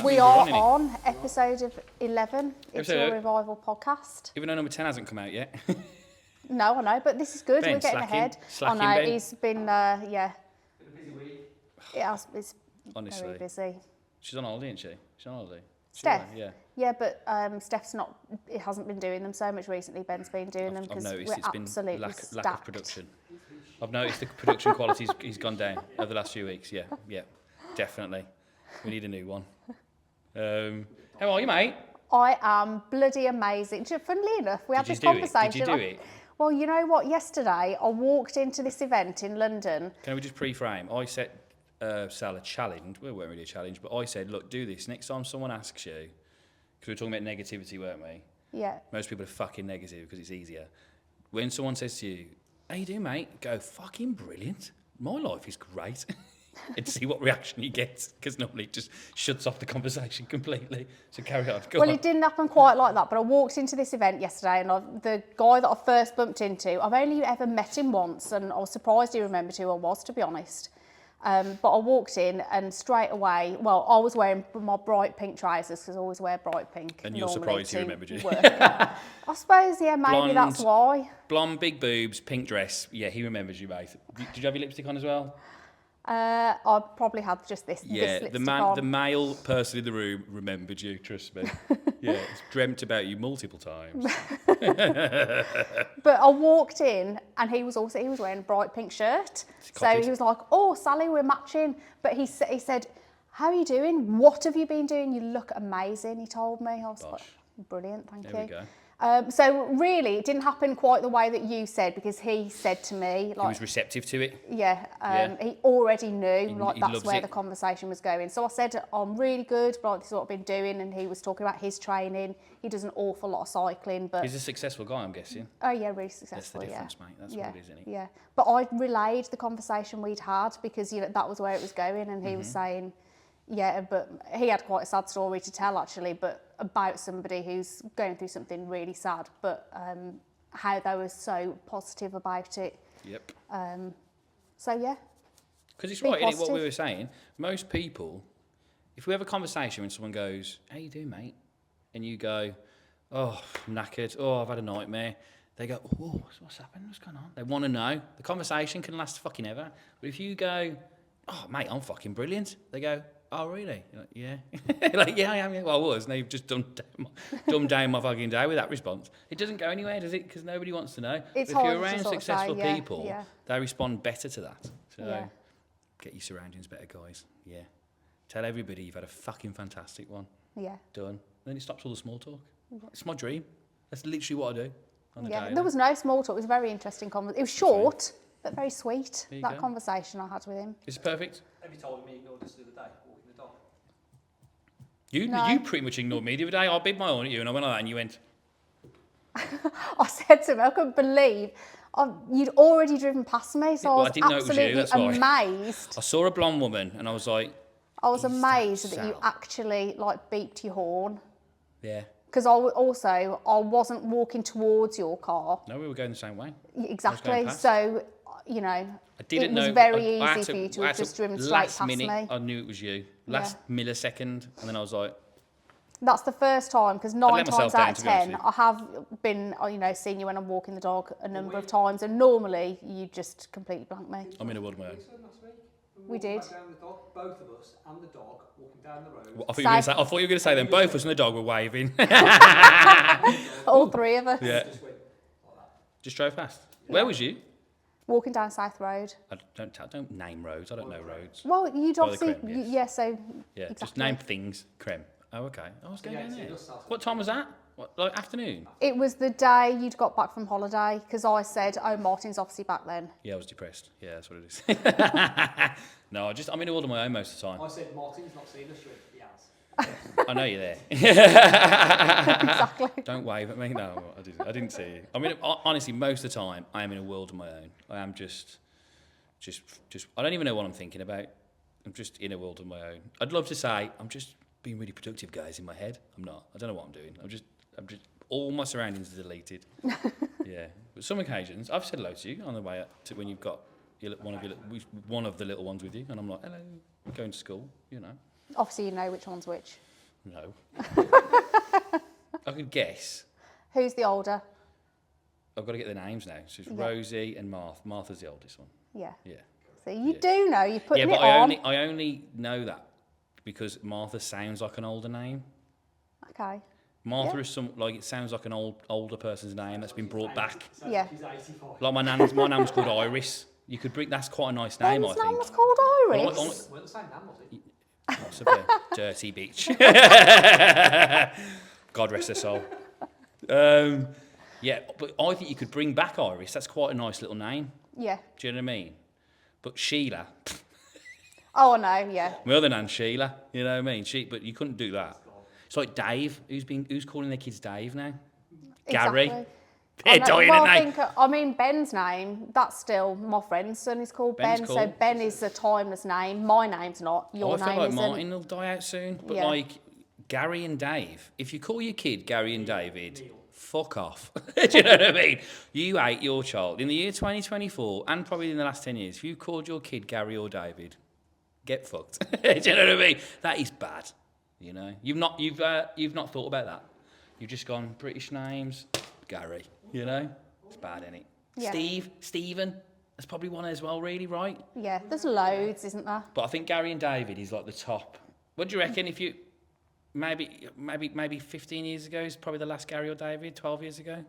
We are on episode of 11. It's your Revival podcast. Even though number 10 hasn't come out yet. No, I know, but this is good. Ben, We're getting ahead. I know, Ben. he's been, yeah. Been a busy week. It's Honestly. very busy. She's on holiday, isn't she? She's on holiday. Steph? Yeah. Yeah, but Steph's not, it hasn't been doing them so much recently. Ben's been doing them because we're absolutely lack stacked. of production. I've noticed the production quality has gone down over the last few weeks. Yeah, definitely. We need a new one. How are you, mate? I am bloody amazing. Funnily enough, we had this conversation. Did you do it? Well, you know what? Yesterday, I walked into this event in London. Can we just pre-frame? I set Sal a challenge. Well, it weren't really a challenge, but I said, look, do this. Next time someone asks you, because we were talking about negativity, weren't we? Yeah. Most people are fucking negative because it's easier. When someone says to you, how you doing, mate? Go, fucking brilliant. My life is great. And see what reaction you get, because normally it just shuts off the conversation completely. So carry on. Go on. It didn't happen quite like that, but I walked into this event yesterday, and the guy that I first bumped into, I've only ever met him once, and I was surprised he remembered who I was, to be honest. But I walked in, and straight away, well, I was wearing my bright pink trousers, because I always wear bright pink. And you're surprised he remembered you. I suppose, yeah, maybe Blonde, that's why. Blonde, big boobs, pink dress. Yeah, he remembers you, mate. Did you have your lipstick on as well? I probably had just this. Yeah, this the male person in the room remembered you. Trust me. Yeah, it's dreamt about you multiple times. But I walked in, and he was wearing a bright pink shirt. So he was like, "Oh, Sally, we're matching." But he said, "How are you doing? What have you been doing? You look amazing." He told me. I was like, "Brilliant, thank you." There we go. So really, it didn't happen quite the way that you said, because he said to me, like, he was receptive to it. Yeah, he already knew, that's where it. the conversation was going. So I said, I'm really good, but this is what I've been doing, and he was talking about his training. He does an awful lot of cycling, but he's a successful guy, I'm guessing. Oh yeah, really successful. That's the difference, mate. That's what it is, isn't it? Yeah, but I relayed the conversation we'd had, because that was where it was going, and he was saying, yeah, but he had quite a sad story to tell, actually, but about somebody who's going through something really sad, but how they were so positive about it. Yep. So, yeah. Because it's right, isn't it, what we were saying? Most people, if we have a conversation when someone goes, how you doing, mate? And you go, oh, I'm knackered. Oh, I've had a nightmare. They go, oh, what's happened? What's going on? They want to know. The conversation can last fucking ever. But if you go, oh, mate, I'm fucking brilliant. They go, oh, really? You're like, yeah. Like, yeah, I am. Yeah. Well, I was. Now you've just dumbed down my fucking day with that response. It doesn't go anywhere, does it? Because nobody wants to know. It's if hard you're around to successful say, people, they respond better to that. So get your surroundings better, guys. Yeah. Tell everybody you've had a fucking fantastic one. Yeah. Done. Then it stops all the small talk. Yeah. It's my dream. That's literally what I do on the day. There was no small talk. It was a very interesting conversation. It was short, but very sweet, that conversation I had with him. Is it perfect? Have you told me you ignored us the other day, walking the dog? You pretty much ignored me the other day. I bid my own at you, and I went like that, and you went. I said to him, I couldn't believe you'd already driven past me, so I was absolutely amazed. I saw a blonde woman, and I was like. I was amazed that you actually beeped your horn. Yeah. Because I wasn't walking towards your car. No, we were going the same way. Exactly. So, I didn't know. It was very easy for you to have just driven straight past me. Last minute, I knew it was you. Last millisecond, and then I was like. That's the first time, because 9 times out of 10, I have been, seen you when I'm walking the dog a number of times, and normally you just completely blank me. I'm in a world of my own. We did. Down the dog, both of us and the dog walking down the road. Well, I thought you were going to say then both of us and the dog were waving. All three of us. Yeah. Just drove past. Yeah. Where was you? Walking down South Road. I don't name roads. I don't know roads. Well, you'd obviously, Creme, yes. Exactly. Just name things. Creme. Oh, okay. I was going down there. What time was that? Like afternoon? It was the day you'd got back from holiday, because I said, oh, Martin's obviously back then. Yeah, I was depressed. Yeah, that's what it is. No, I'm in a world of my own most of the time. I said, Martin's not seen us yet. He has. I know you're there. Exactly. Don't wave at me. No, I didn't see you. I mean, honestly, most of the time, I am in a world of my own. I am just, I don't even know what I'm thinking about. I'm just in a world of my own. I'd love to say, I'm just being really productive, guys, in my head. I'm not. I don't know what I'm doing. I'm just all my surroundings are deleted. Yeah. But some occasions, I've said hello to you on the way up to when you've got one of the little ones with you, and I'm like, hello, going to school, Obviously, you know which one's which. No. I could guess. Who's the older? I've got to get the names now. So it's Yeah. Rosie and Martha. Martha's the oldest one. Yeah. Yeah. So you Yeah. do know, you're putting Yeah, it but on. I only know that because Martha sounds like an older name. Okay. Martha Yeah. is it sounds like an older person's name that's been brought back. Yeah. She's 85. Like my nan was called Iris. You could bring that's quite a nice name, Ben's I name think. was called Well, Iris. Weren't the same name, was it? Possibly. Dirty bitch. God rest her soul. Yeah, but I think you could bring back Iris. That's quite a nice little name. Yeah. Do you know what I mean? But Sheila, Oh, no, yeah. my other nan Sheila, you know what I mean? But you couldn't do that. It's like Dave. Who's calling their kids Dave now? Gary. Exactly. They're dying, well, aren't they? I mean, Ben's name, that's still my friend's son is called Ben's Ben, so cool. Ben is a timeless name. My name's not. Your I feel name like isn't. Martin will die out soon. But Yeah. like Gary and Dave, if you call your kid Gary and David, fuck off. Do you know what I mean? You hate your child. In the year 2024, and probably in the last 10 years, if you called your kid Gary or David, get fucked. Do you know what I mean? That is bad. You know, you've not thought about that. You've just gone British names, Gary. You know, it's bad, isn't it? Yeah. Stephen. That's probably one as well, really, right? Yeah, there's loads, isn't there? But I think Gary and David is like the top. What do you reckon? If you maybe 15 years ago is probably the last Gary or David. 12 years ago.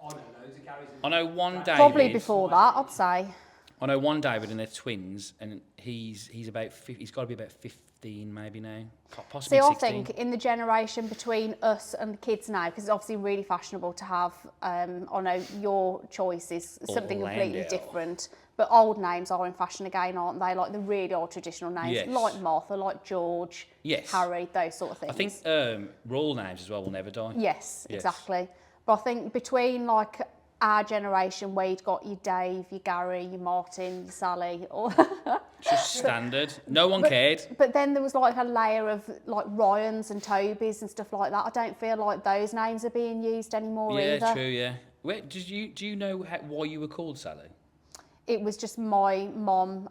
I know loads of Garys. I know one David. Probably before that, I'd say. I know one David and they're twins, and he's about he's got to be about 15 maybe now, possibly See, I 16. think in the generation between us and the kids now, because it's obviously really fashionable to have, I know your choice is something completely Orlando. different, but old names are in fashion again, aren't they? Like the really old traditional names, Yes. like Martha, like George, Yes. Harry, those sort of things. I think royal names as well will never die. Yes, Yes. exactly. But I think between like our generation where you'd got your Dave, your Gary, your Martin, your Sally, or It's just standard. No one cared. but then there was like a layer of like Ryans and Tobys and stuff like that. I don't feel like those names are being used anymore Yeah, either. true. Yeah. Wait, do you know why you were called Sally? It was just my mum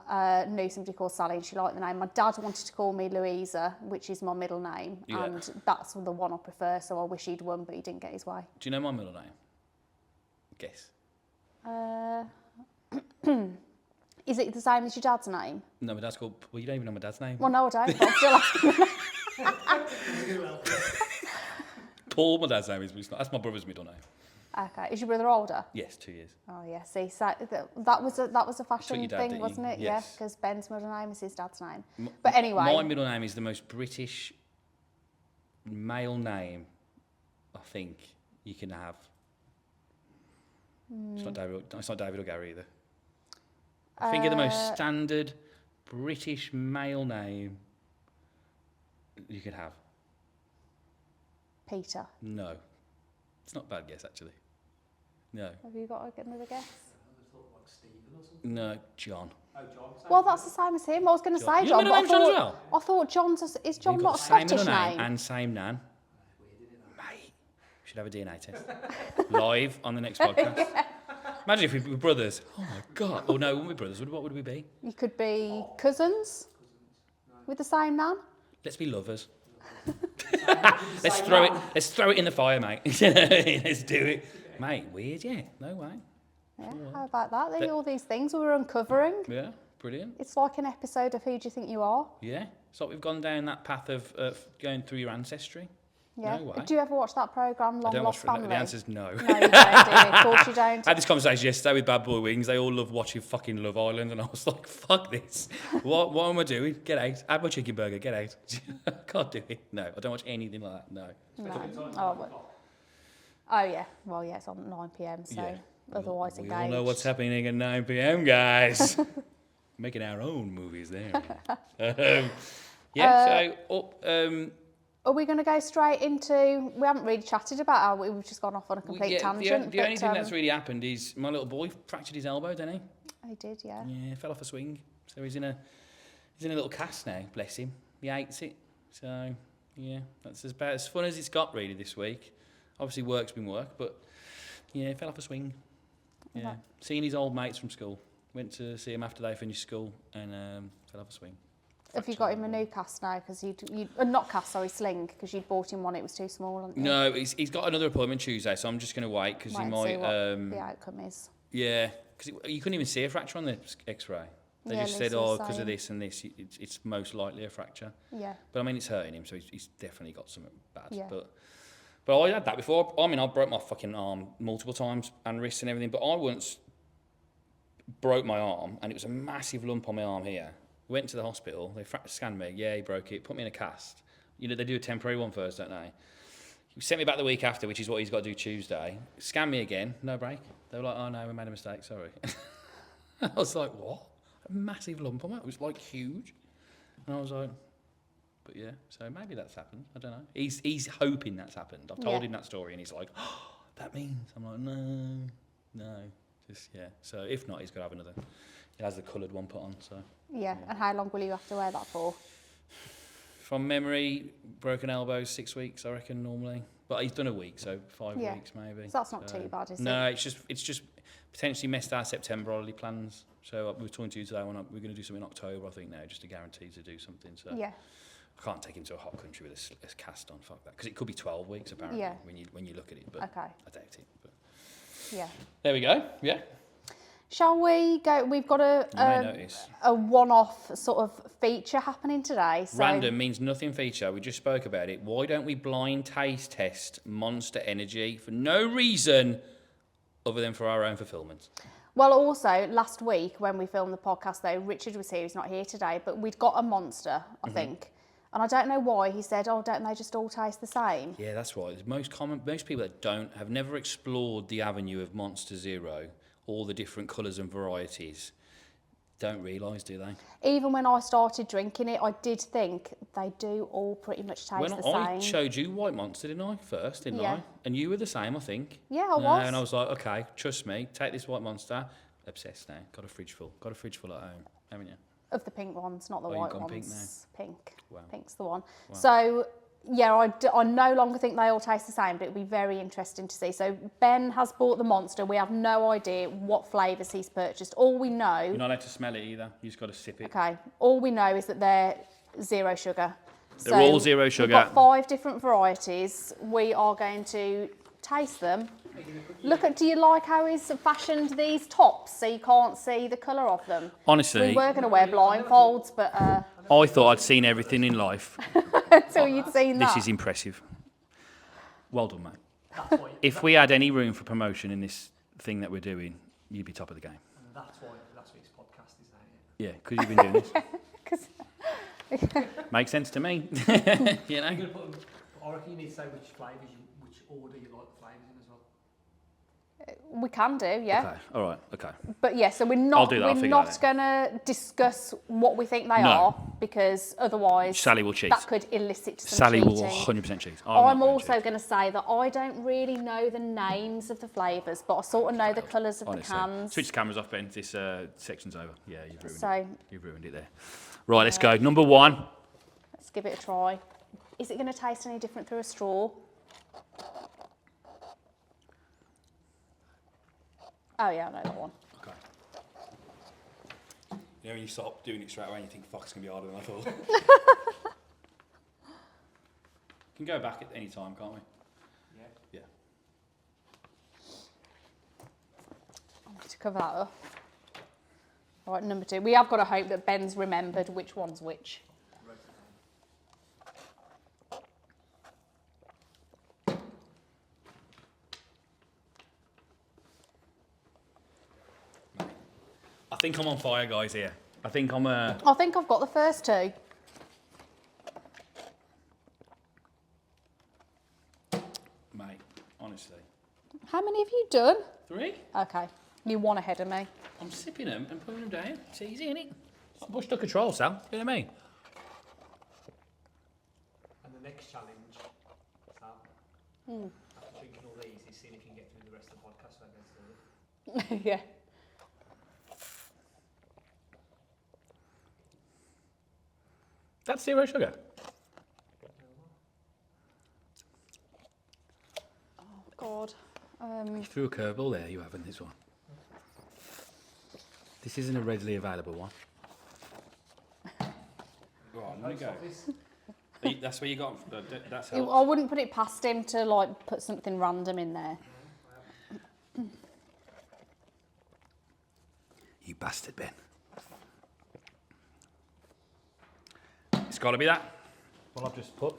knew somebody called Sally and she liked the name. My dad wanted to call me Louisa, which is my middle name, Yeah. and that's the one I prefer, so I wish he'd won, but he didn't get his way. Do you know my middle name? Guess. Is it the same as your dad's name? No, my dad's called. Well, you don't even know my dad's name. Well, no, I don't, but I'm still asking. Paul, my dad's name is. But it's not. That's my brother's middle name. Okay, is your brother older? Yes, 2 years. Oh yeah, see, so that was a fashion your dad thing, did, wasn't it? yes. Yeah, because Ben's middle name is his dad's name. But anyway, My middle name is the most British male name I think you can have. It's not David. It's not David or Gary either. I think of the most standard British male name you could have. Peter. No, it's not a bad guess actually. No, Have you got another guess? I thought like Stephen or something. no, John. Oh, John. Well, that's the same as him. I was going to say Your John, middle but name's John as well? I thought is John You've not a got the same Scottish middle name? and same nan. Mate, we should have a DNA test live on the next podcast. Imagine if we were brothers. Oh my god! Oh no, we wouldn't be brothers. What would we be? You could be cousins with the same name. Let's be lovers. Let's throw it in the fire, mate. Let's do it, mate. Weird, yeah. No way. Yeah, how about that? There are all these things we were uncovering. Yeah, brilliant. It's like an episode of Who Do You Think You Are? Yeah. So we've gone down that path of going through your ancestry. Yeah. No way. Do you ever watch that programme, I Long don't Lost watch. Family? The answer's no. No, you don't, do you? Of course you don't. I had this conversation yesterday with Bad Boy Wings. They all love watching fucking Love Island, and I was like, "Fuck this! What am I doing? Get out! Have my chicken burger. Get out! I can't do it. No, I don't watch anything like that. No. No. Oh, yeah. Well, yeah, it's on at 9 p.m, so Yeah. otherwise We engaged. all know what's happening at 9 p.m, guys. Making our own movies there. Are we going to go straight into... We haven't really chatted about how we've just gone off on a complete tangent. The only thing that's really happened is my little boy fractured his elbow, didn't he? He did, yeah. Yeah, fell off a swing. So he's in a little cast now, bless him. He hates it. So, yeah, that's about as fun as it's got really this week. Obviously work's been work, but yeah, fell off a swing. Yeah. Okay. Seeing his old mates from school. Went to see him after they finished school and fell off a swing. Have you got him a new cast now? Because not cast, sorry, sling, because you'd bought him one, it was too small, hadn't you? No, he's got another appointment Tuesday, so I'm just going to wait because he Wait and see might. what the outcome is. Yeah, because you couldn't even see a fracture on the X-ray. They Yeah, just said, Lisa was because of saying. this and this, it's most likely a fracture. Yeah. But I mean, it's hurting him, so he's definitely got something bad. Yeah. But I had that before. I mean, I broke my fucking arm multiple times and wrists and everything. But I once broke my arm, and it was a massive lump on my arm here. Went to the hospital. They scanned me. Yeah, he broke it. Put me in a cast. You know, they do a temporary one first, don't they? He sent me back the week after, which is what he's got to do Tuesday. Scanned me again. No break. They were like, oh no, we made a mistake. Sorry. I was like, what? A massive lump on that. It was like huge. And I was like, but yeah, so maybe that's happened. I don't know. He's hoping that's happened. I've told him that story, and he's like, oh, that means. I'm like, no, just yeah. So if not, he's got to have another. He has the coloured one put on. So Yeah, and how long will you have to wear that for? from memory, broken elbows 6 weeks, I reckon normally. But he's done a week, so 5 Yeah. weeks maybe. So that's not too bad, is it? No, it's just potentially messed our September holiday plans. So we were talking to you today. We're going to do something in October, I think now, just to guarantee to do something. So Yeah. I can't take him to a hot country with a cast on. Fuck that, because it could be 12 weeks apparently. Yeah. When you look at it, but Okay. I doubt it. But Yeah. there we go. Yeah. Shall we go? We've got You may notice. a one-off sort of feature happening today. So Random means nothing feature. We just spoke about it. Why don't we blind taste test Monster Energy for no reason other than for our own fulfilment? Well, also, last week when we filmed the podcast, though, Richard was here, he's not here today, but we'd got a Monster, I think. And I don't know why, he said, oh, don't they just all taste the same? Yeah, that's right. Most people that have never explored the avenue of Monster Zero, all the different colours and varieties, don't realise, do they? Even when I started drinking it, I did think they do all pretty much taste When the I same. showed you White Monster, didn't I, first, didn't Yeah. I? And you were the same, I think. Yeah, I was. And I was like, okay, trust me, take this White Monster. Obsessed now. Got a fridge full at home, haven't you? Of the pink ones, not the Oh, you've white gone ones. pink now? Pink. Wow. Pink's the one. So, yeah, I no longer think they all taste the same, but it'll be very interesting to see. So, Ben has bought the Monster. We have no idea what flavours he's purchased. All we know... You're not allowed to smell it either. You just got to sip it. Okay, all we know is that they're zero sugar. They're all zero sugar. We've got 5 different varieties. We are going to taste them. Do you like how he's fashioned these tops so you can't see the colour of them? Honestly, We were going to wear blindfolds, but I thought I'd seen everything in life. until you'd seen that. This is impressive. Well done, mate. That's why. If we had any room for promotion in this thing that we're doing, you'd be top of the game. And that's why last week's podcast is out. Yeah, because you've been doing this. 'Cause- Makes sense to me. you know? You're gonna put them, I reckon you need to say which flavours, which order you like the flavours in as well. we can do, yeah. Okay, all right, okay. But yeah, so we're I'll not do that, I'll we're figure not that going to discuss what we think they No. are, because otherwise Sally will cheat. that could elicit some Sally will cheating. 100% cheat. I'm also going to say that I don't really know the names of the flavours, but I sort of know the colours of Honestly. the cans. Switch the cameras off, Ben. This section's over. Yeah, you've ruined So- it. You've ruined it there. Right, let's go. Number 1. Let's give it a try. Is it going to taste any different through a straw? Oh yeah, I know that one. Okay. You know when you stop doing it straight away and you think, fuck, it's going to be harder than I thought. Can go back at any time, can't we? Yeah. Yeah. I'm going to cover that up. All right, number 2. We have got to hope that Ben's remembered which one's which. I think I'm on fire, guys, here. I think I'm I think I've got the first 2. Mate, honestly. How many have you done? 3? Okay, you're 1 ahead of me. I'm sipping them and putting them down. It's easy, isn't it? It's not much to control, Sal. You know what I mean? And the next challenge, Sam, after drinking all these, is seeing if you can get through the rest of the podcast without going to Yeah. That's 0 sugar. God. You threw a curveball there, you haven't, this one. This isn't a readily available one. Right, I'm gonna Post go. office. That's where you got. That's I how. wouldn't put it past him to like put something random in there. You bastard, Ben. It's got to be that. What I've just put.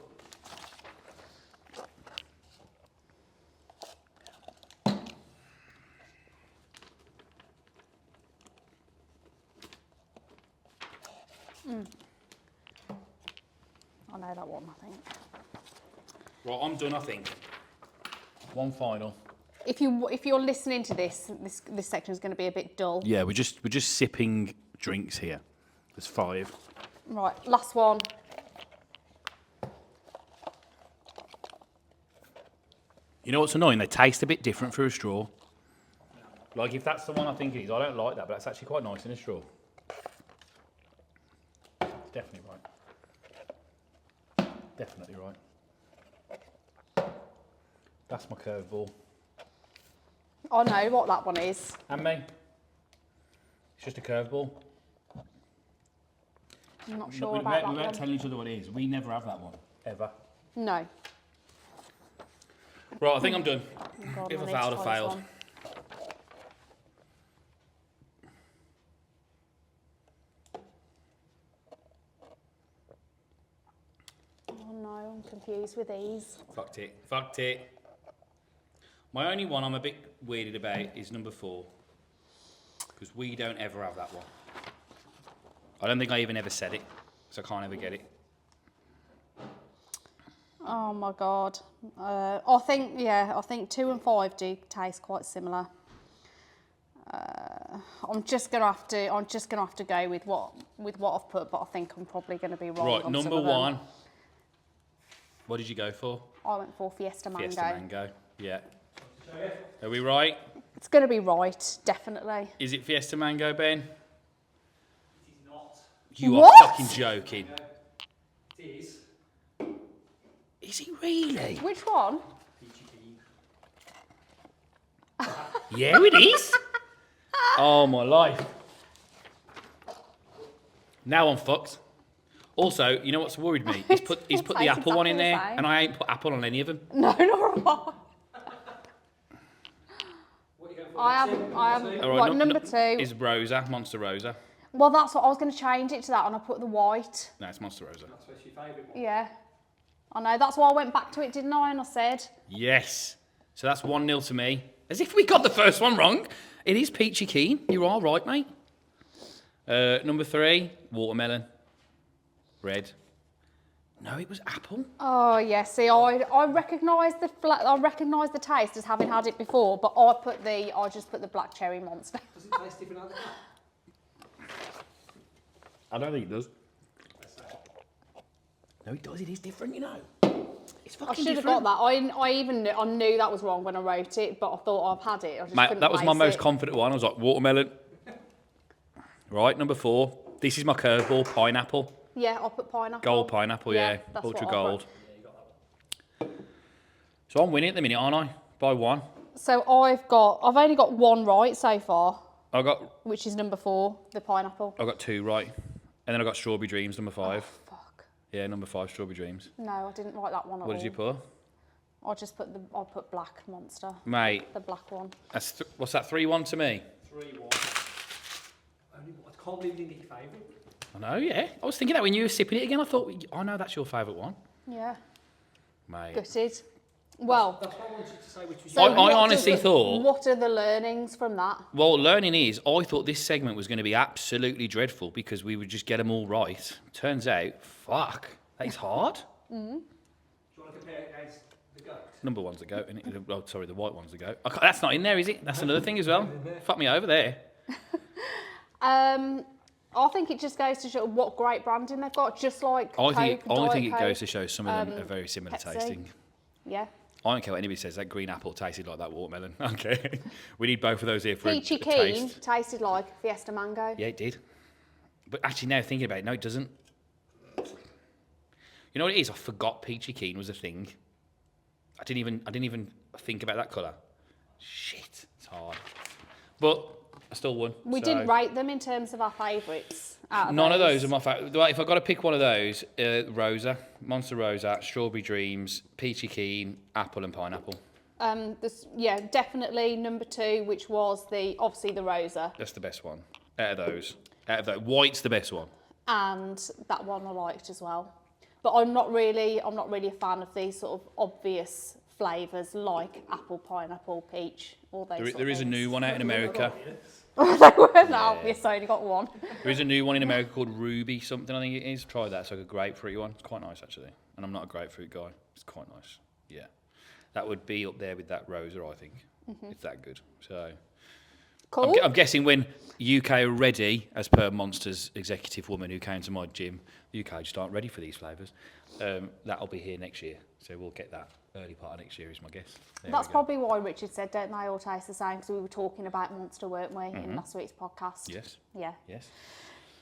I know that one, I think. Right, I'm done. I think. One final. If you're listening to this section is going to be a bit dull. Yeah, we're just sipping drinks here. There's 5. Right, last one. You know what's annoying? They taste a bit different through a straw. Like if that's the one I think it is, I don't like that, but that's actually quite nice in a straw. It's definitely right. Definitely right. That's my curveball. I know what that one is. And me. It's just a curveball. I'm not sure we about won't that one. tell each other what it is. We never have that one. Ever. No. Right, I think I'm done. Oh God, If I I need to failed, I try this failed. one. Oh no, I'm confused with these. Fucked it. Fucked it. My only one I'm a bit weirded about is number 4. Because we don't ever have that one. I don't think I even ever said it. So I can't ever get it. Oh my God. I think 2 and 5 do taste quite similar. I'm just gonna have to go with what I've put, but I think I'm probably gonna be wrong. Right, on number some of them. 1. What did you go for? I went for Fiesta Mango. Fiesta Mango. Yeah. Are we right? It's gonna be right, definitely. Is it Fiesta Mango, Ben? It is not. You What? are fucking joking. It is. Is he really? Which one? Peachy Keen. Yeah, it is. Oh, my life. Now I'm fucked. Also, you know what's worried me? He's put the tastes apple one in exactly the there, same. and I ain't put apple on any of them. No, nor have I. What are you going for? I am. All right, Right, number 2. is Rosa, Monster Rosa. Well, that's what I was going to change it to that, and I put the white. No, it's Monster Rosa. That's what's your favourite one. Yeah. I know. That's why I went back to it, didn't I? And I said, Yes. So that's 1-0 to me. As if we got the first one wrong. It is Peachy Keen. You are right, mate. Number 3, watermelon. Red. No, it was apple. "Oh yeah, see, I recognise the taste as having had it before, but I just put the black cherry monster." Does it taste different out of that? I don't think it does. No, it does. It is different, you know. It's I fucking should have different. got that. I knew that was wrong when I wrote it, but I thought I've had it. I just Mate, couldn't that was my place most it. confident one. I was like, watermelon. Right, number 4. This is my curveball, pineapple. Yeah, I'll put pineapple. Gold pineapple, yeah. that's Ultra what I put. gold. So I'm winning at the minute, aren't I? By 1. So I've only got 1 right so far, I got which is number 4, the pineapple. 2 right. And then I got Strawberry Dreams, number 5. Fuck. Yeah, number 5, Strawberry Dreams. No, I didn't write that one at all. What did you put? I put black monster, Mate, the black one. that's what's that, 3-1 to me? 3-1. I can't believe you didn't get your favourite. I know, yeah. I was thinking that when you were sipping it again, I thought, oh no, that's your favourite one. Yeah, Mate. gutted. Well, That's what I wanted to say, which was so I what honestly are the- thought- What are the learnings from that? Well, learning is, I thought this segment was going to be absolutely dreadful because we would just get them all right. Turns out, fuck, that is hard. Do you want to compare it against the goat? Number 1's the goat, isn't it? Oh, sorry, the white one's the goat. That's not in there, is it? That's another thing as well. Fuck me over there. I think it just goes to show what great branding they've got, just like I think Diet it goes Coke. to show some of them are very similar Pepsi. tasting. Yeah. I don't care what anybody says, that green apple tasted like that watermelon. Okay. We need both of those here for a Peachy Keen taste. tasted like Fiesta Mango. Yeah, it did. But actually, now thinking about it, no, it doesn't. You know what it is? I forgot Peachy Keen was a thing. I didn't even think about that colour. Shit, it's hard. But I still won. We so- did rate them in terms of our favourites. out of None of those are my favourite. If I've got to pick one of those, Rosa, Monster Rosa, Strawberry Dreams, Peachy Keen, Apple and Pineapple. Definitely number 2, which was obviously the Rosa. That's the best one out of those. White's the best one. And that one I liked as well. But I'm not really a fan of these sort of obvious flavours like apple, pineapple, peach, all those. There is a new one out in America. They weren't obvious, I only got one. There is a new one in America called Ruby something, I think it is. Try that. It's like a grapefruit one. It's quite nice actually. And I'm not a grapefruit guy. It's quite nice. Yeah. That would be up there with that Rosa, I think. It's that good. So Cool. I'm guessing when UK are ready, as per Monster's executive woman who came to my gym, the UK just aren't ready for these flavours. That'll be here next year. So we'll get that early part of next year is my guess. That's probably why Richard said, don't they all taste the same? Because we were talking about Monster, weren't we, in last week's podcast? Yes. Yeah. Yes.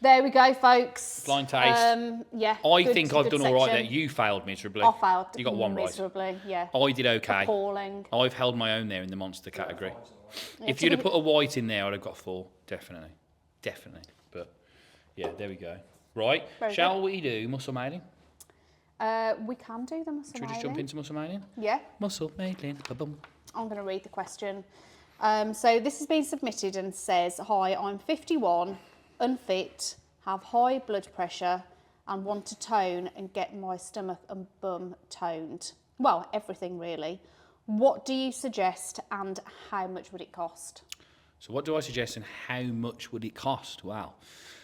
There we go, folks. Blind taste. Yeah. I think I've done all right there. You failed miserably. I failed. You got one miserably, yeah. I did okay. Appalling. I've held my own there in the Monster category. Yeah, If you'd have put a white in there, I'd have got 4. Definitely. But yeah, there we go. Right. Very Shall we do muscle mailing? We can do the muscle Should we just jump mailing. into muscle mailing? Yeah. Muscle mailing. Ba-bum. I'm going to read the question. So this has been submitted and says, hi, I'm 51, unfit, have high blood pressure and want to tone and get my stomach and bum toned. Well, everything really. What do you suggest and how much would it cost? So what do I suggest and how much would it cost? Wow.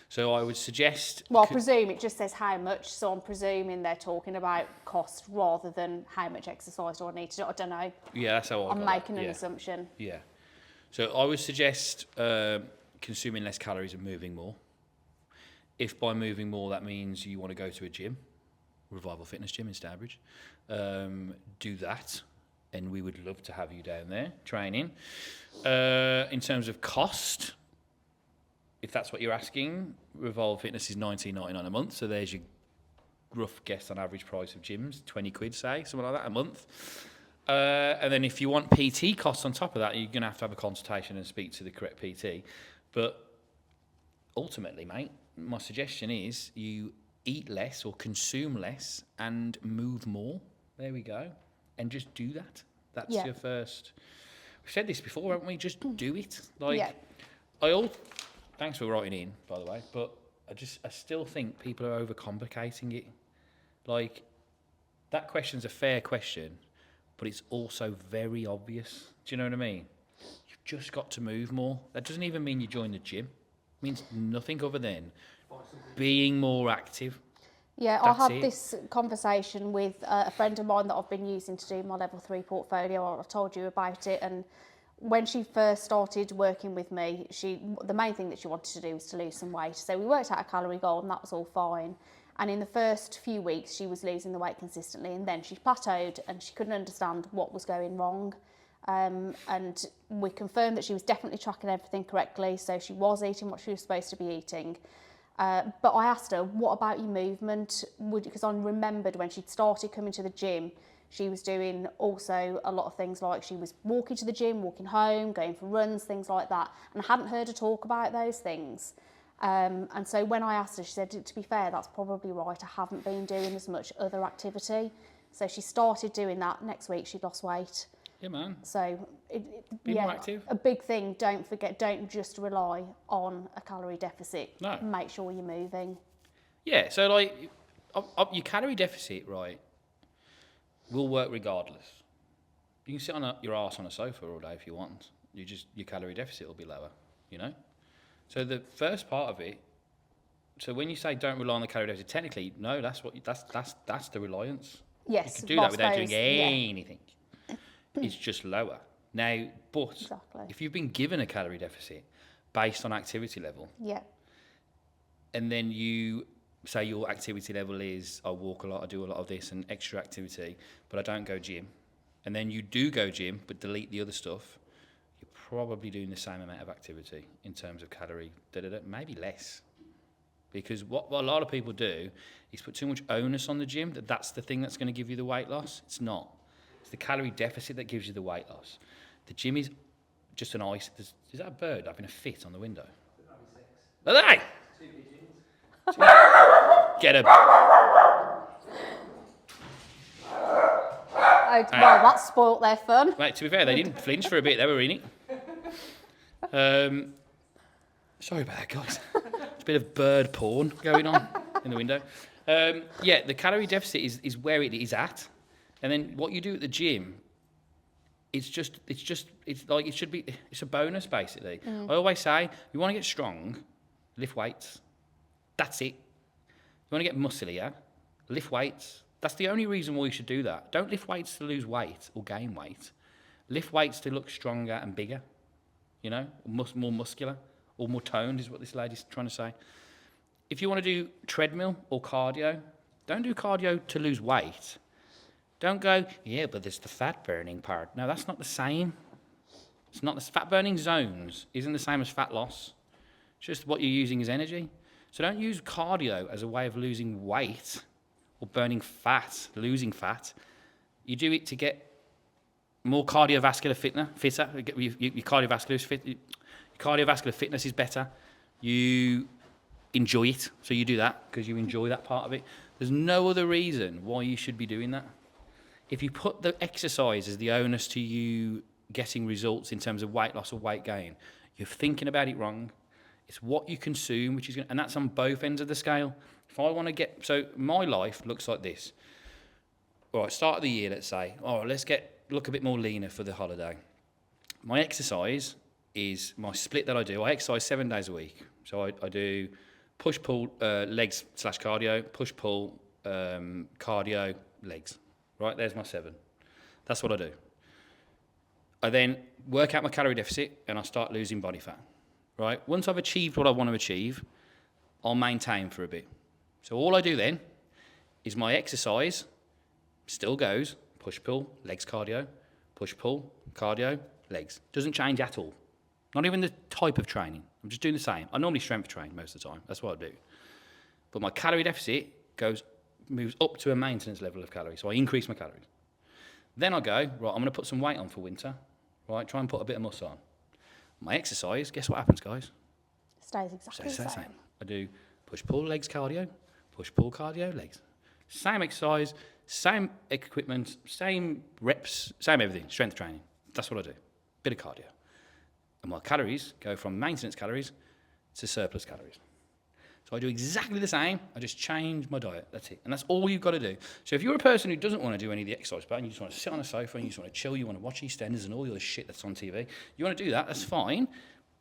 So I would suggest... Well, I presume it just says how much, so I'm presuming they're talking about cost rather than how much exercise do I need to do. I don't know. Yeah, that's how I'm making an assumption. Yeah. So I would suggest consuming less calories and moving more. If by moving more that means you want to go to a gym, Revival Fitness Gym in Stourbridge, do that. And we would love to have you down there training. In terms of cost, if that's what you're asking, Revolve Fitness is $19.99 a month. So there's your rough guess on average price of gyms, 20 quid, say, something like that a month. And then if you want PT costs on top of that, you're going to have a consultation and speak to the correct PT. But ultimately, mate, my suggestion is you eat less or consume less and move more. There we go. And just do that. That's your first... We've said this before, haven't we? Just do it. Thanks for writing in, by the way, but I still think people are overcomplicating it. Like, that question's a fair question, but it's also very obvious. Do you know what I mean? You've just got to move more. That doesn't even mean you join the gym. It means nothing other than being more active. Yeah, I had this conversation with a friend of mine that I've been using to do my level 3 portfolio. I told you about it, and when she first started working with me, the main thing that she wanted to do was to lose some weight. So we worked out a calorie goal and that was all fine. And in the first few weeks, she was losing the weight consistently, and then she plateaued and she couldn't understand what was going wrong. And we confirmed that she was definitely tracking everything correctly, so she was eating what she was supposed to be eating. But I asked her, what about your movement? Because I remembered when she'd started coming to the gym, she was doing also a lot of things like she was walking to the gym, walking home, going for runs, things like that. And I hadn't heard her talk about those things. And so when I asked her, she said, to be fair, that's probably right. I haven't been doing as much other activity. So she started doing that. Next week, she lost weight. Yeah, man. So, Be more active. A big thing, don't forget, don't just rely on a calorie deficit. No. Make sure you're moving. Yeah, so like, your calorie deficit, right, will work regardless. You can sit on your arse on a sofa all day if you want. Your calorie deficit will be lower, you know? So the first part of it, so when you say don't rely on the calorie deficit, technically, no, that's the reliance. Yes. You can do that without doing anything. It's just lower. Now, but if you've been given a calorie deficit based on activity level, and then you say your activity level is, I walk a lot, I do a lot of this and extra activity, but I don't go gym, and then you do go gym but delete the other stuff, you're probably doing the same amount of activity in terms of calorie, maybe less. Because what a lot of people do is put too much onus on the gym, that's the thing that's going to give you the weight loss. It's not. It's the calorie deficit that gives you the weight loss. The gym is just an ice. Is that a bird having a fit on the window? Are they? Get him. Oh, well, that spoilt their fun. Mate, to be fair, they didn't flinch for a bit. They were in it. Sorry about that, guys. It's a bit of bird porn going on in the window. Yeah, the calorie deficit is where it is at. And then what you do at the gym, it's a bonus, basically. I always say, you want to get strong, lift weights. That's it. You want to get musclier, lift weights. That's the only reason why you should do that. Don't lift weights to lose weight or gain weight. Lift weights to look stronger and bigger, you know, more muscular or more toned is what this lady's trying to say. If you want to do treadmill or cardio, don't do cardio to lose weight. Don't go, yeah, but there's the fat burning part. No, that's not the same. It's not the fat burning zones isn't the same as fat loss. It's just what you're using as energy. So don't use cardio as a way of losing weight or burning fat, losing fat. You do it to get more cardiovascular fitter. Your cardiovascular fitness is better. You enjoy it, so you do that because you enjoy that part of it. There's no other reason why you should be doing that. If you put the exercise as the onus to you getting results in terms of weight loss or weight gain, you're thinking about it wrong. It's what you consume, and that's on both ends of the scale. If I want to so my life looks like this. All right, start of the year, let's say. Oh, let's look a bit more leaner for the holiday. My exercise is my split that I do. I exercise 7 days a week. So I do push-pull, legs/cardio, push-pull, cardio, legs. Right, there's my 7. That's what I do. I then work out my calorie deficit and I start losing body fat. Right, once I've achieved what I want to achieve, I'll maintain for a bit. So all I do then is my exercise still goes push-pull, legs cardio, push-pull, cardio, legs. Doesn't change at all. Not even the type of training. I'm just doing the same. I normally strength train most of the time. That's what I do. But my calorie deficit moves up to a maintenance level of calories. So I increase my calories. Then I go, right, I'm going to put some weight on for winter. Right, try and put a bit of muscle on. My exercise, guess what happens, guys? Stays exactly the same. I do push-pull, legs cardio, push-pull, cardio, legs. Same exercise, same equipment, same reps, same everything, strength training. That's what I do. Bit of cardio. And my calories go from maintenance calories to surplus calories. So I do exactly the same, I just change my diet, that's it. And that's all you've got to do. So if you're a person who doesn't want to do any of the exercise, but you just want to sit on a sofa and you just want to chill, you want to watch EastEnders and all the other shit that's on TV, you want to do that, that's fine.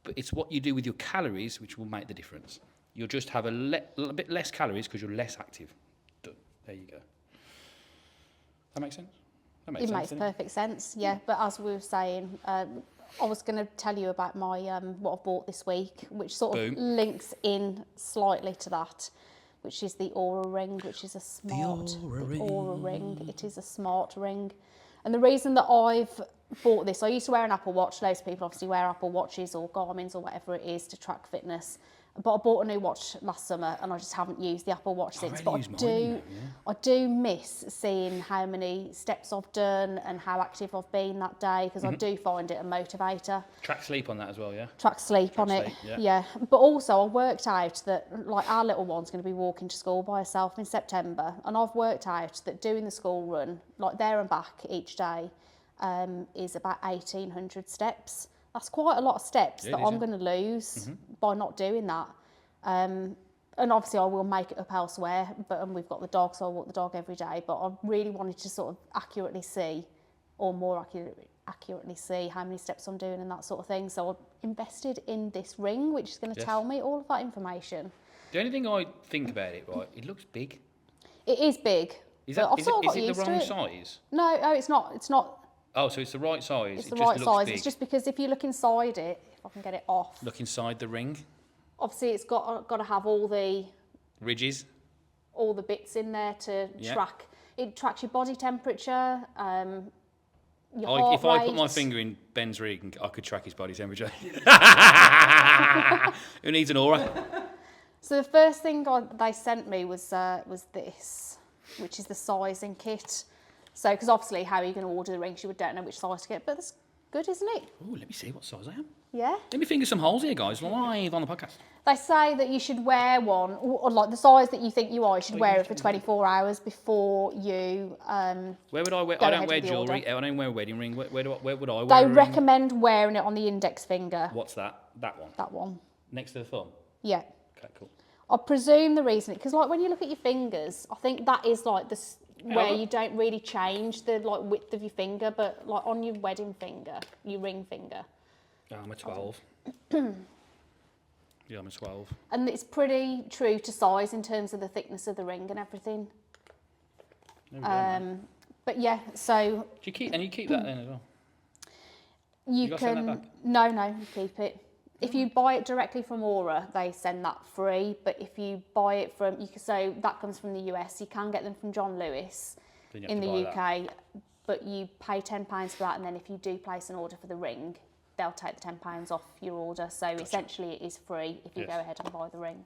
But it's what you do with your calories which will make the difference. You'll just have a little bit less calories because you're less active. Done. There you go. That makes sense? It makes perfect sense, yeah. But as we were saying, I was going to tell you about my what I've bought this week, which sort of links in slightly to that, which is the Oura Ring, which is a smart Oura Ring. It is a smart ring. And the reason that I've bought this, I used to wear an Apple Watch. Loads of people obviously wear Apple Watches or Garmin's or whatever it is to track fitness. But I bought a new watch last summer and I just haven't used the Apple Watch since. But I do miss seeing how many steps I've done and how active I've been that day because I do find it a motivator. Track sleep on that as well, yeah? Track sleep on it, yeah. But also I worked out that like our little one's going to be walking to school by herself in September, and I've worked out that doing the school run, like there and back each day, is about 1,800 steps. That's quite a lot of steps that I'm going to lose by not doing that. And obviously I will make it up elsewhere, but we've got the dog, so I walk the dog every day. But I really wanted to sort of accurately see, or more accurately see how many steps I'm doing and that sort of thing. So I invested in this ring, which is going to tell me all of that information. The only thing I think about it, right, it looks big. It is big. Is it the wrong size? No, it's not. It's not. Oh, so it's the right size. It's the right size. It's just because if you look inside it, if I can get it off. Look inside the ring. Obviously, it's got to have all the ridges, all the bits in there to track. It tracks your body temperature, your heart if I put my finger in Ben's ring, I could track his body temperature. Who needs an Oura? So the first thing they sent me was this, which is the sizing kit. So, because obviously, how are you going to order the rings? You don't know which size to get. But there's Good, isn't it? Oh, let me see what size I am. Yeah. Let me finger some holes here, guys, live on the podcast. They say that you should wear one, or like the size that you think you are, you should wear it for 24 hours before you. Where would I wear? go I ahead don't wear with the jewellery. I don't wear a wedding ring. Where would I wear? They a ring? recommend wearing it on the index finger. What's that? That one. That one. Next to the thumb. Yeah. Okay, cool. I presume the reason, because like when you look at your fingers, I think that is like where you don't really change the like width of your finger, but like on your wedding finger, your ring finger. Oh, I'm a 12. Yeah, I'm a 12. And it's pretty true to size in terms of the thickness of the ring and everything. There we go, man. But yeah, so Do you keep that then as well? you gotta send that can back? no, you keep it. If you buy it directly from Aura, they send that free. But if you buy it from, so that comes from the US. You can get them from John Lewis Then you have in to the buy UK, but you pay £10 for that, and then if you do place an order for the ring, they'll take the £10 off your order. So essentially, it is free if you Yes. go ahead and buy the ring.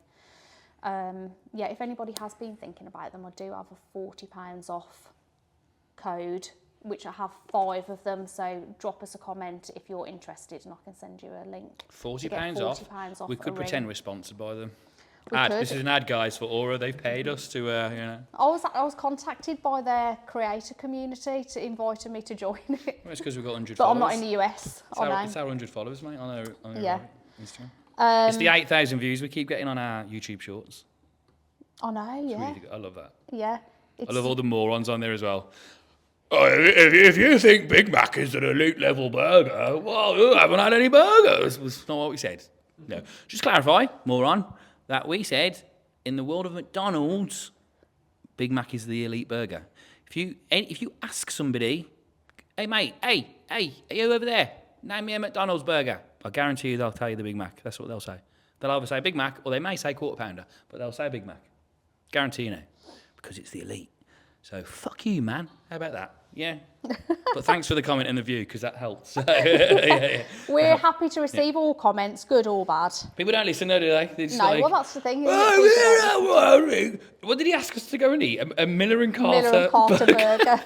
Yeah, if anybody has been thinking about them, I do have a £40 off code, which I have 5 of them. So drop us a comment if you're interested, and I can send you a link. £40 off. £40 off We a could ring. pretend we're sponsored by them. We Ad. could. This is an ad, guys, for Aura. They've paid us to, I was contacted by their creator community to invite me to join it, Well, it's because we've got 100 but followers. I'm not in the US. It's I our, know. it's our 100 followers, mate, on our Yeah. Instagram. It's the 8,000 views we keep getting on our YouTube shorts. I know, It's yeah, really good. I love that. yeah. I love all the morons on there as well. Oh, if you think Big Mac is an elite level burger, well, you haven't had any burgers. Was not what we said. No. Just clarify, moron, that we said in the world of McDonald's, Big Mac is the elite burger. If you ask somebody, hey mate, hey, are you over there? Name me a McDonald's burger. I guarantee you they'll tell you the Big Mac. That's what they'll say. They'll either say Big Mac or they may say quarter pounder, but they'll say Big Mac. Guarantee you now, because it's the elite. So fuck you, man. How about that? Yeah. But thanks for the comment and the view, because that helps. Yeah. We're happy to receive all comments, good or bad. People don't listen, do they? They're just No, like, well that's the thing. Isn't it? People don't what did he ask us to go and eat? A Miller and listen. Carter, Miller and Carter burger.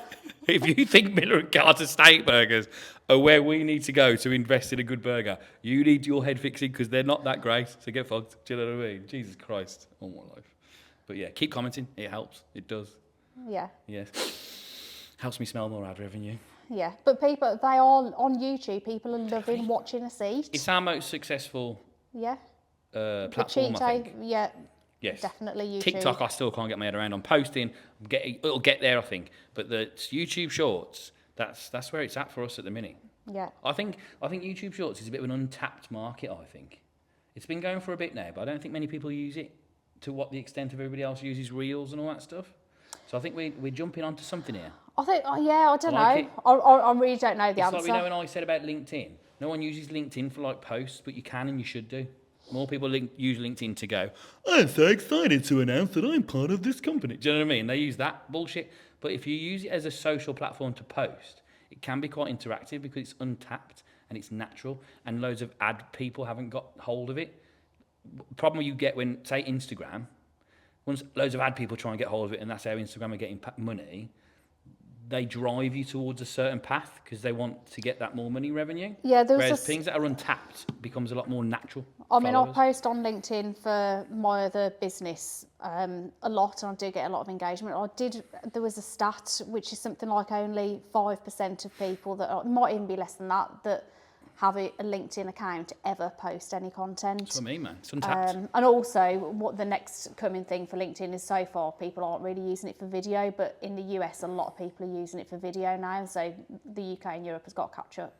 If you think Miller and Carter steak burgers are where we need to go to invest in a good burger, you need your head fixing, because they're not that great. So get fucked. Do you know what I mean? Jesus Christ on my life. But yeah, keep commenting. It helps. It does. Yeah, Yes. Helps me smell more ad revenue. yeah. But people, they are on YouTube. People are loving watching us eat. It's our most successful Yeah. The platform, cheat I day, think. yeah, Yes. definitely YouTube. TikTok, I still can't get my head around. I'm posting. It'll get there, I think. But the YouTube Shorts, that's where it's at for us at the minute. Yeah. I think YouTube Shorts is a bit of an untapped market. I think it's been going for a bit now, but I don't think many people use it to what the extent of everybody else uses Reels and all that stuff. So I think we're jumping onto something here. I think, yeah, I don't Like know. I really don't know the It's answer. like, we know when I said about LinkedIn. No one uses LinkedIn for like posts, but you can and you should do. More people use LinkedIn to go, I'm so excited to announce that I'm part of this company. Do you know what I mean? They use that bullshit. But if you use it as a social platform to post, it can be quite interactive because it's untapped and it's natural, and loads of ad people haven't got hold of it. The problem you get when, say, Instagram, once loads of ad people try and get hold of it, and that's how Instagram are getting money, they drive you towards a certain path because they want to get that more money revenue. Yeah, there was Whereas a things that are untapped becomes a lot more natural. I mean, I followers. post on LinkedIn for my other business a lot, and I do get a lot of engagement. There was a stat, which is something like only 5% of people that might even be less than that have a LinkedIn account ever post any content. That's what I mean, man. It's untapped. And also, what the next coming thing for LinkedIn is, so far people aren't really using it for video, but in the US, a lot of people are using it for video now. So the UK and Europe has got to catch up.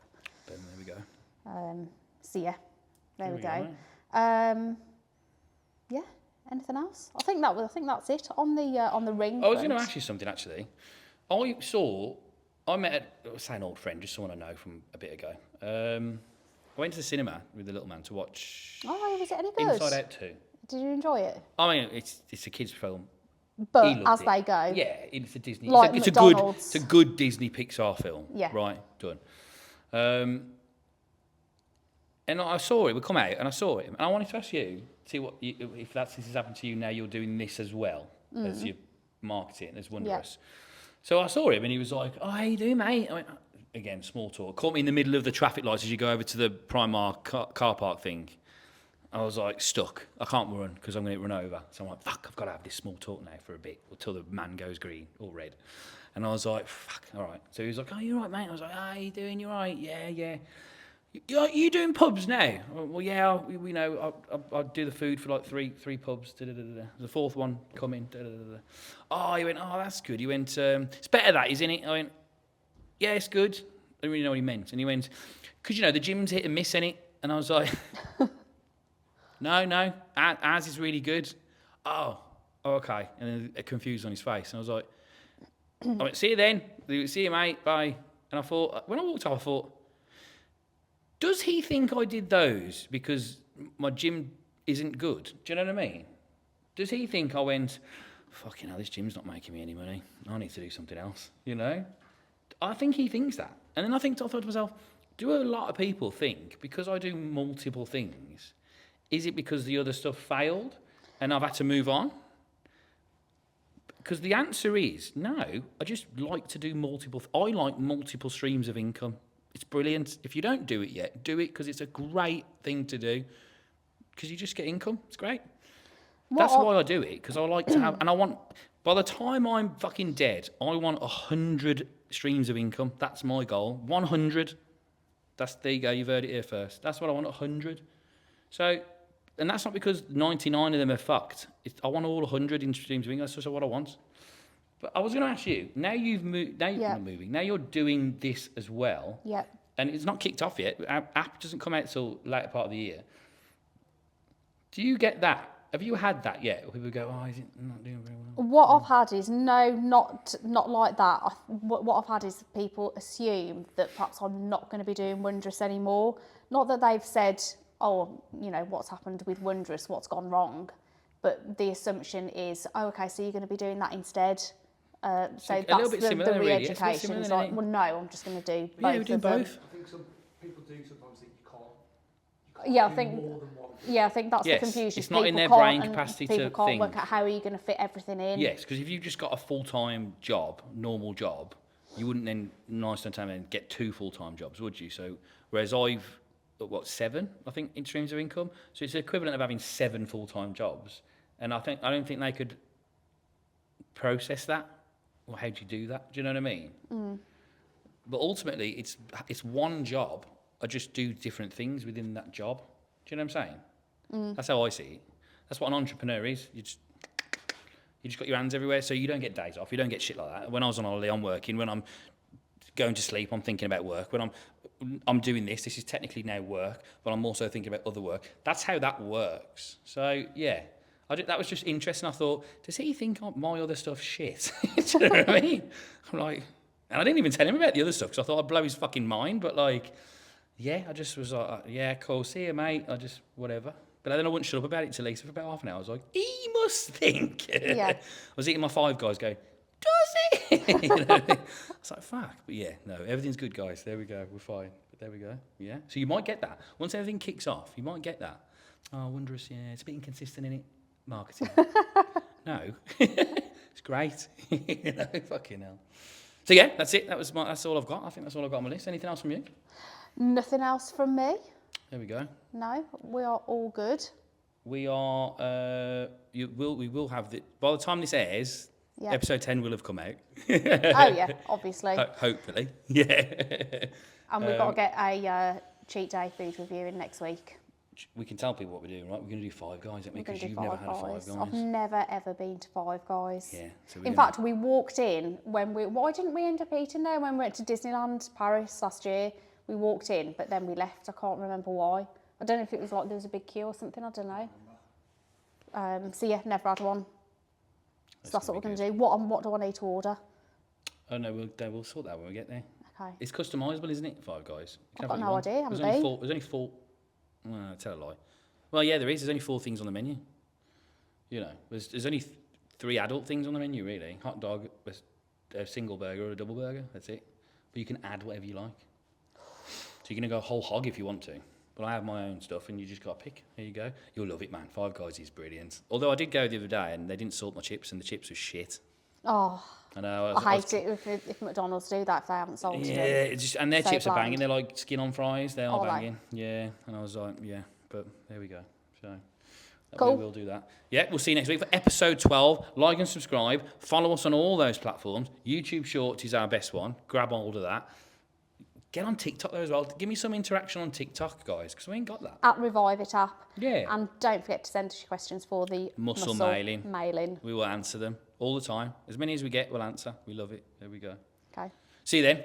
Then there we go. So yeah, there we go. Right. Yeah. Anything else? I think that's it on the ring. I was going to front. ask you something actually. I met an old friend, just someone I know from a bit ago. I went to the cinema with the little man to watch Oh, was it any good? Inside Out 2. Did you enjoy it? I mean, it's a kids' film. But He loved as it. they go. Yeah, it's a Disney. Like it's McDonald's. a good Disney Pixar film. Yeah. Right, done. And I saw it. We come out, and I saw it, and I wanted to ask you, see if this has happened to you now. You're doing this as well as your marketing. It's wondrous. So I saw him, and he was like, "Oh, how you doing, mate?" I went, again, small talk. Caught me in the middle of the traffic lights as you go over to the Primark car park thing. I was like stuck. I can't run because I'm going to run over. So I'm like, fuck, I've got to have this small talk now for a bit until the man goes green or red. And I was like, fuck, all right. So he was like, oh, you all right, mate? I was like, how you doing? You all right? Yeah. You doing pubs now? Well, yeah, we know. I do the food for like three pubs. The fourth one coming. Oh, he went, oh, that's good. He went, it's better that, isn't it? I went, yeah, it's good. I didn't really know what he meant. And he went, because, the gym's hit and miss, innit? And I was like, no, ours is really good. Oh, okay. And then confused on his face. And I was like, I went, see you then. See you, mate. Bye. And I thought, when I walked off, I thought, does he think I did those because my gym isn't good? Do you know what I mean? Does he think I went, fucking hell, this gym's not making me any money. I need to do something else, I think he thinks that. And then I thought to myself, do a lot of people think because I do multiple things, is it because the other stuff failed and I've had to move on? Because the answer is no. I just like to do I like multiple streams of income. It's brilliant. If you don't do it yet, do it because it's a great thing to do. Because you just get income. It's great. That's why I do it. Because I like to have, and I want. By the time I'm fucking dead, I want 100 streams of income. That's my goal. 100. There you go. You've heard it here first. That's what I want. 100. So. And that's not because 99 of them are fucked. I want all 100 in streams of income. That's just what I want. But I was going to ask you, now you've moved, now you're not moving, now you're doing this as well. Yeah. And it's not kicked off yet. Our app doesn't come out till later part of the year. Do you get that? Have you had that yet? Or people go, oh, is it not doing very well? What I've had is not like that. What I've had is people assume that perhaps I'm not going to be doing Wondrous anymore. Not that they've said, oh, what's happened with Wondrous, what's gone wrong. But the assumption is, oh, okay, so you're going to be doing that instead. So that's the re-education. Really. It's like, well, no, I'm just going to do both. Yeah, we're doing both. I think some people do sometimes think you can't yeah, do I think, more than one thing. Yeah, I think that's the confusion. It's not in their brain capacity to think. People can't work out how are you going to fit everything in. Yes, because if you've just got a full-time job, normal job, you wouldn't then, 9 times out of 10, get 2 full-time jobs, would you? So, whereas I've, 7, I think, in streams of income. So it's the equivalent of having 7 full-time jobs. And I don't think they could process that. Well, how do you do that? Do you know what I mean? Mm. But ultimately, it's one job. I just do different things within that job. Do you know what I'm saying? Mm. That's how I see it. That's what an entrepreneur is. You just got your hands everywhere, so you don't get days off. You don't get shit like that. When I was on holiday, I'm working. When I'm going to sleep, I'm thinking about work. When I'm doing this is technically now work, but I'm also thinking about other work. That's how that works. So, yeah. That was just interesting. I thought, does he think my other stuff's shit? Do you know what I mean? I'm like, and I didn't even tell him about the other stuff because I thought I'd blow his fucking mind. But like, yeah, I just was like, yeah, cool, see you, mate. I just, whatever. But then I wouldn't shut up about it to Lisa for about half an hour. I was like, he must think. Yeah. I was eating my Five Guys going, does he? I was like, fuck. But yeah, no, everything's good, guys. There we go. We're fine. But there we go. Yeah. So you might get that. Once everything kicks off, you might get that. Oh, Wondrous, yeah, it's a bit inconsistent, innit? Marketing. No. It's great. Fucking hell. So yeah, that's it. That's all I've got. I think that's all I've got on my list. Anything else from you? Nothing else from me. There we go. No, we are all good. We are. We will have the. By the time this airs, episode 10 will have come out. Oh yeah, obviously. Hopefully, yeah. And we've got to get a cheat day food review in next week. We can tell people what we're doing, right? We're going to do Five Guys, aren't we? Because you've never had a Five Guys. I've never ever been to Five Guys. Yeah. So in fact, we walked in why didn't we end up eating there when we went to Disneyland Paris last year? We walked in, but then we left. I can't remember why. I don't know if it was like there was a big queue or something. I don't know. So yeah, never had one. So that's what we're going to do. What do I need to order? Oh no, we'll sort that when we get there. Okay. It's customisable, isn't it? Five Guys. I've got no idea. Haven't there's only 4. Well, tell a lie. Well, yeah, there is. There's only 4 things on the menu. There's only 3 adult things on the menu, really. Hot dog, a single burger or a double burger. That's it. But you can add whatever you like. So you're going to go whole hog if you want to. But I have my own stuff, and you just got to pick. There you go. You'll love it, man. Five Guys is brilliant. Although I did go the other day, and they didn't salt my chips, and the chips were shit. Oh. I know. I hate it if McDonald's do that if they haven't sold Yeah, it. it's just, and their So chips are bland. banging. They're like skin on fries. They are Are they? banging. Yeah, and I was like, yeah, but there we go. So Cool. we will do that. Yeah, we'll see you next week for episode 12. Like and subscribe. Follow us on all those platforms. YouTube Shorts is our best one. Grab hold of that. Get on TikTok there as well. Give me some interaction on TikTok, guys, because we ain't got that. At Revive It app. Yeah. And don't forget to send us your questions for the Muscle mailing. mailing. We will answer them all the time. As many as we get, we'll answer. We love it. There we go. Okay. See you then.